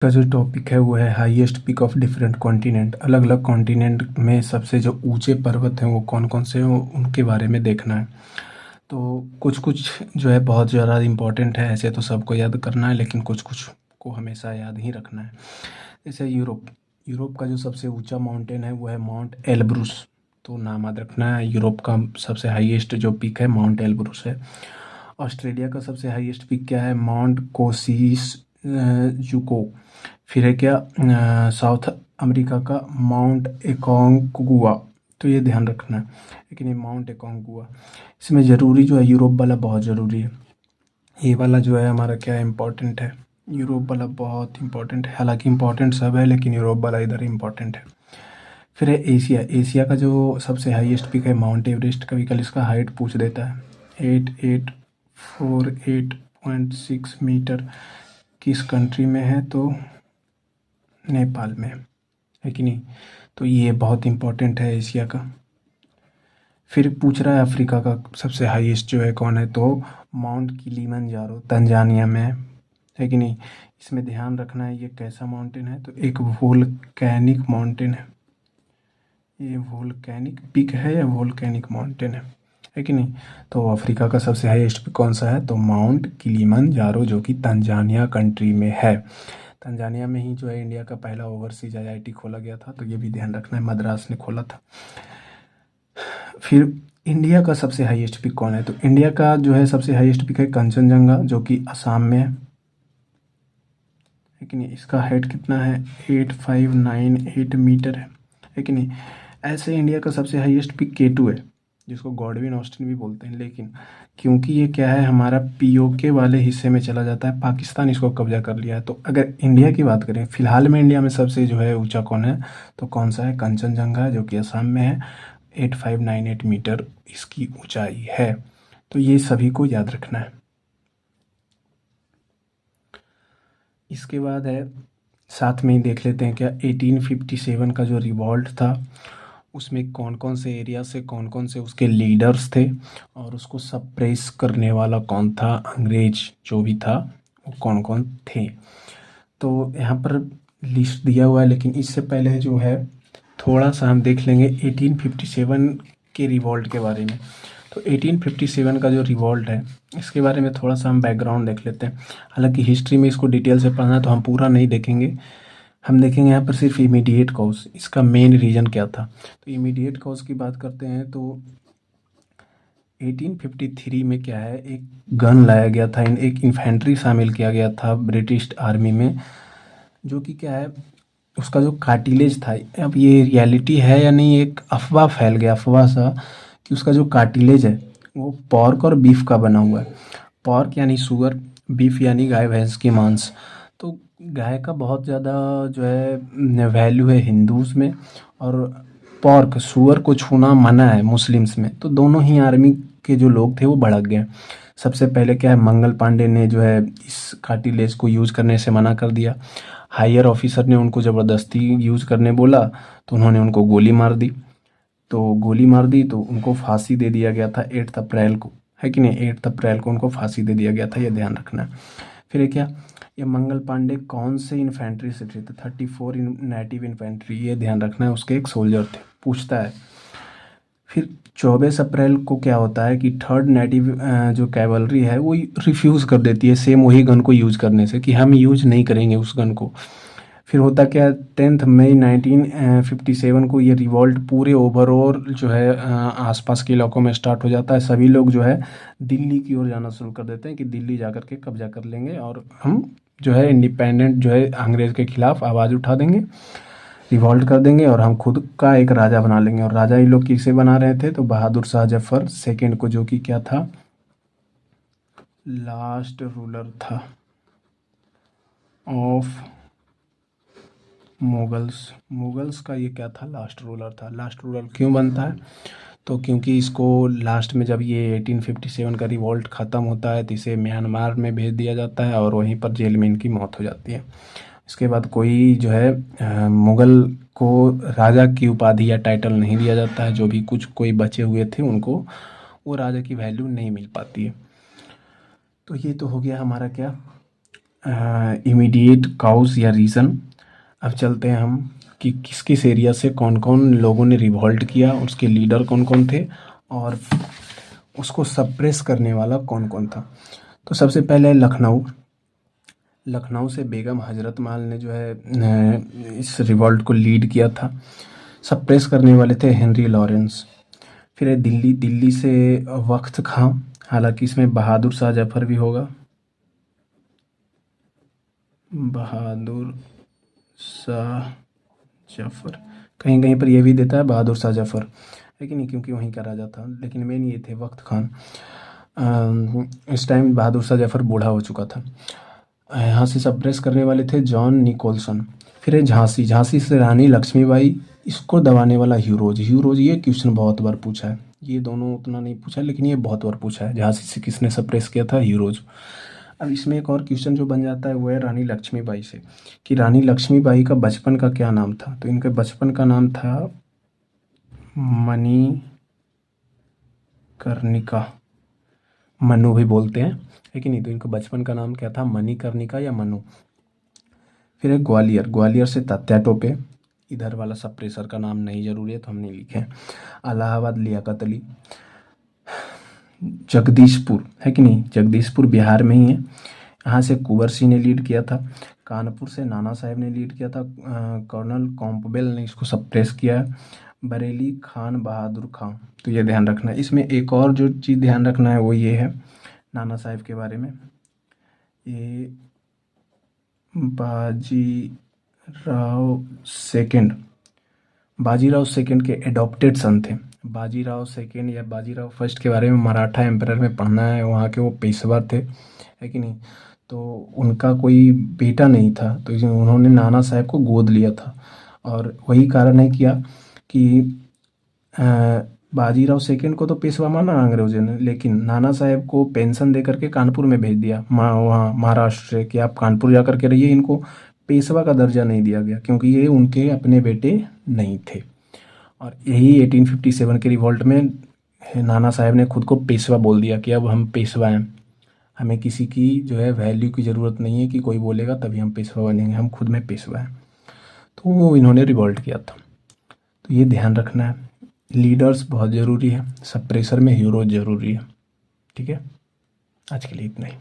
का जो टॉपिक है वो है highest peak of different continent. अलग अलग कॉन्टिनेंट में सबसे जो ऊंचे पर्वत हैं वो कौन कौन से हैं उनके बारे में देखना है। तो कुछ कुछ जो है बहुत ज़्यादा इम्पोर्टेंट है, ऐसे तो सबको याद करना है लेकिन कुछ कुछ को हमेशा याद ही रखना है। जैसे यूरोप यूरोप का जो सबसे ऊंचा माउंटेन है वो है माउंट एल्ब्रूस। तो नाम याद रखना है, यूरोप का सबसे हाईएस्ट जो पीक है माउंट एल्ब्रूस है। ऑस्ट्रेलिया का सबसे हाईएस्ट पीक क्या है? माउंट कोसिस जुको। फिर है क्या साउथ अमेरिका का माउंट एकोंगुआ। तो ये ध्यान रखना है, लेकिन ये माउंट एकोंगुआ इसमें ज़रूरी जो है यूरोप वाला बहुत ज़रूरी है। ये वाला जो है हमारा क्या इम्पोर्टेंट है, यूरोप वाला बहुत इम्पोर्टेंट है। हालांकि इम्पोर्टेंट सब है लेकिन यूरोप वाला इधर इम्पोर्टेंट है। फिर है एशिया एशिया का जो सबसे हाईएस्ट पीक है माउंट एवरेस्ट। कभी कभी इसका हाइट पूछ देता है। 8848.6 मीटर। किस कंट्री में है? तो नेपाल में है कि नहीं। तो ये बहुत इम्पोर्टेंट है एशिया का। फिर पूछ रहा है अफ्रीका का सबसे हाईएस्ट जो है कौन है? तो माउंट किलिमंजारो तंजानिया में है कि नहीं। इसमें ध्यान रखना है ये कैसा माउंटेन है, तो एक वोल्केनिक माउंटेन है। ये वोल्केनिक पीक है या वोल्केनिक माउंटेन है कि नहीं। तो अफ्रीका का सबसे हाईएस्ट पीक कौन सा है? तो माउंट किलिमंजारो, जो कि तंजानिया कंट्री में है। तंजानिया में ही जो है इंडिया का पहला ओवरसीज आईआईटी खोला गया था, तो ये भी ध्यान रखना है, मद्रास ने खोला था। फिर इंडिया का सबसे हाईएस्ट पीक कौन है? तो इंडिया का जो है सबसे हाईएस्ट पीक है कंचनजंगा, जो कि असम में है कि नहीं। इसका हाइट कितना है? 8598 मीटर है कि नहीं। ऐसे इंडिया का सबसे हाईएस्ट पीक K2 है, जिसको गॉडविन ऑस्टिन भी बोलते हैं, लेकिन क्योंकि ये क्या है हमारा पीओके वाले हिस्से में चला जाता है, पाकिस्तान इसको कब्जा कर लिया है। तो अगर इंडिया की बात करें फिलहाल में, इंडिया में सबसे जो है ऊंचा कौन है? तो कौन सा है? कंचनजंगा है, जो कि असम में है। 8598 मीटर इसकी ऊंचाई है। तो ये सभी को याद रखना है। इसके बाद है, साथ में ही देख लेते हैं क्या 1857 का जो रिवॉल्ट था उसमें कौन कौन से एरिया से कौन कौन से उसके लीडर्स थे और उसको सप्रेस करने वाला कौन था, अंग्रेज जो भी था वो कौन कौन थे। तो यहाँ पर लिस्ट दिया हुआ है, लेकिन इससे पहले जो है थोड़ा सा हम देख लेंगे 1857 के रिवॉल्ट के बारे में। तो 1857 का जो रिवॉल्ट है इसके बारे में थोड़ा सा हम बैकग्राउंड देख लेते हैं। हालांकि हिस्ट्री में इसको डिटेल से पढ़ना है तो हम पूरा नहीं देखेंगे, हम देखेंगे यहाँ पर सिर्फ इमीडिएट कॉज, इसका मेन रीज़न क्या था। तो इमीडिएट कॉज की बात करते हैं तो 1853 में क्या है, एक गन लाया गया था, एक इन्फेंट्री शामिल किया गया था ब्रिटिश आर्मी में, जो कि क्या है उसका जो कार्टिलेज था, अब ये रियलिटी है या नहीं, एक अफवाह फैल गया, अफवाह सा, कि उसका जो कार्टिलेज है वो पॉर्क और बीफ का बना हुआ है। पॉर्क यानी सुअर, बीफ यानी गाय भैंस की मांस। तो गाय का बहुत ज़्यादा जो है वैल्यू है हिंदूज़ में, और पॉर्क सुअर को छूना मना है मुस्लिम्स में। तो दोनों ही आर्मी के जो लोग थे वो भड़क गए। सबसे पहले क्या है, मंगल पांडे ने जो है इस कार्टिलेज को यूज़ करने से मना कर दिया। हायर ऑफिसर ने उनको ज़बरदस्ती यूज़ करने बोला तो उन्होंने उनको गोली मार दी। तो गोली मार दी तो उनको फांसी दे दिया गया था 8 अप्रैल को, है कि नहीं। 8 अप्रैल को उनको फांसी दे दिया गया था, ये ध्यान रखना है। फिर क्या, ये मंगल पांडे कौन से इन्फेंट्री से थे? तो 34 नेटिव इन्फेंट्री, ये ध्यान रखना है, उसके एक सोल्जर थे, पूछता है। फिर 24 अप्रैल को क्या होता है कि थर्ड नेटिव जो कैवलरी है वो रिफ्यूज़ कर देती है सेम वही गन को यूज़ करने से, कि हम यूज नहीं करेंगे उस गन को। फिर होता क्या, 10 मई 1957 को ये रिवॉल्ट पूरे ओवरऑल जो है आसपास के इलाकों में स्टार्ट हो जाता है। सभी लोग जो है दिल्ली की ओर जाना शुरू कर देते हैं कि दिल्ली जाकर के कब्जा कर लेंगे और हम जो है इंडिपेंडेंट जो है अंग्रेज़ के खिलाफ आवाज़ उठा देंगे, रिवॉल्ट कर देंगे और हम खुद का एक राजा बना लेंगे। और राजा ये लोग किसे बना रहे थे? तो बहादुर शाह जफर सेकेंड को, जो कि क्या था, लास्ट रूलर था ऑफ मुगल्स का। ये क्या था? लास्ट रूलर था। लास्ट रूलर क्यों बनता है? तो क्योंकि इसको लास्ट में जब ये 1857 का रिवॉल्ट ख़त्म होता है तो इसे म्यांमार में भेज दिया जाता है और वहीं पर जेल में इनकी मौत हो जाती है। इसके बाद कोई जो है मुग़ल को राजा की उपाधि या टाइटल नहीं दिया जाता है। जो भी कुछ कोई बचे हुए थे उनको वो राजा की वैल्यू नहीं मिल पाती है। तो ये तो हो गया हमारा क्या, इमीडिएट काउज या रीज़न। अब चलते हैं हम कि किस किस एरिया से कौन कौन लोगों ने रिवॉल्ट किया, उसके लीडर कौन कौन थे और उसको सप्रेस करने वाला कौन कौन था। तो सबसे पहले लखनऊ से बेगम हजरत महल ने जो है इस रिवॉल्ट को लीड किया था। सप्रेस करने वाले थे हेनरी लॉरेंस। फिर है दिल्ली से वक्त खां, हालांकि इसमें बहादुर शाह जफर भी होगा, बहादुर शाह जफर, कहीं कहीं पर यह भी देता है बहादुर शाह जफर, लेकिन नहीं, क्योंकि वहीं का राजा था, लेकिन मेन ये थे वक्त खान। इस टाइम बहादुर शाह जफर बूढ़ा हो चुका था। यहाँ से सप्रेस करने वाले थे जॉन निकोलसन। फिर है झांसी से रानी लक्ष्मीबाई, इसको दबाने वाला ह्यूरोज। ये क्वेश्चन बहुत बार पूछा है, ये दोनों उतना नहीं पूछा लेकिन ये बहुत बार पूछा है, झांसी से किसने सप्रेस किया था, ह्यूरोज। अब इसमें एक और क्वेश्चन जो बन जाता है वो है रानी लक्ष्मीबाई से, कि रानी लक्ष्मीबाई का बचपन का क्या नाम था। तो इनके बचपन का नाम था मणिकर्णिका, मनु भी बोलते हैं, लेकिन नहीं, तो इनका बचपन का नाम क्या था, मणिकर्णिका या मनु। फिर है ग्वालियर से तात्या टोपे, इधर वाला सप्रेसर का नाम नहीं जरूरी है तो हम नहीं लिखे। इलाहाबाद लियाकत अली। जगदीशपुर है कि नहीं, जगदीशपुर बिहार में ही है, यहाँ से कुंवर सिंह ने लीड किया था। कानपुर से नाना साहब ने लीड किया था, कर्नल कॉम्पबेल ने इसको सप्रेस किया। बरेली खान बहादुर खां। तो ये ध्यान रखना है। इसमें एक और जो चीज़ ध्यान रखना है वो ये है नाना साहब के बारे में, ये बाजीराव सेकंड के एडॉप्टेड सन थे। बाजीराव सेकंड या बाजीराव फर्स्ट के बारे में मराठा एम्परर में पढ़ना है, वहाँ के वो पेशवा थे, है कि नहीं। तो उनका कोई बेटा नहीं था, तो उन्होंने नाना साहब को गोद लिया था, और वही कारण है किया कि बाजीराव सेकंड को तो पेशवा माना अंग्रेजों ने, लेकिन नाना साहब को पेंशन दे करके कानपुर में भेज दिया, वहाँ महाराष्ट्र से, कि आप कानपुर जा करके रहिए। इनको पेशवा का दर्जा नहीं दिया गया क्योंकि ये उनके अपने बेटे नहीं थे। और यही 1857 के रिवॉल्ट में नाना साहब ने खुद को पेशवा बोल दिया कि अब हम पेशवा हैं, हमें किसी की जो है वैल्यू की ज़रूरत नहीं है कि कोई बोलेगा तभी हम पेशवा बनेंगे, हम खुद में पेशवा हैं। तो वो इन्होंने रिवॉल्ट किया था। तो ये ध्यान रखना है, लीडर्स बहुत ज़रूरी है, सप्रेसर में हीरो ज़रूरी है। ठीक है, आज के लिए इतना ही।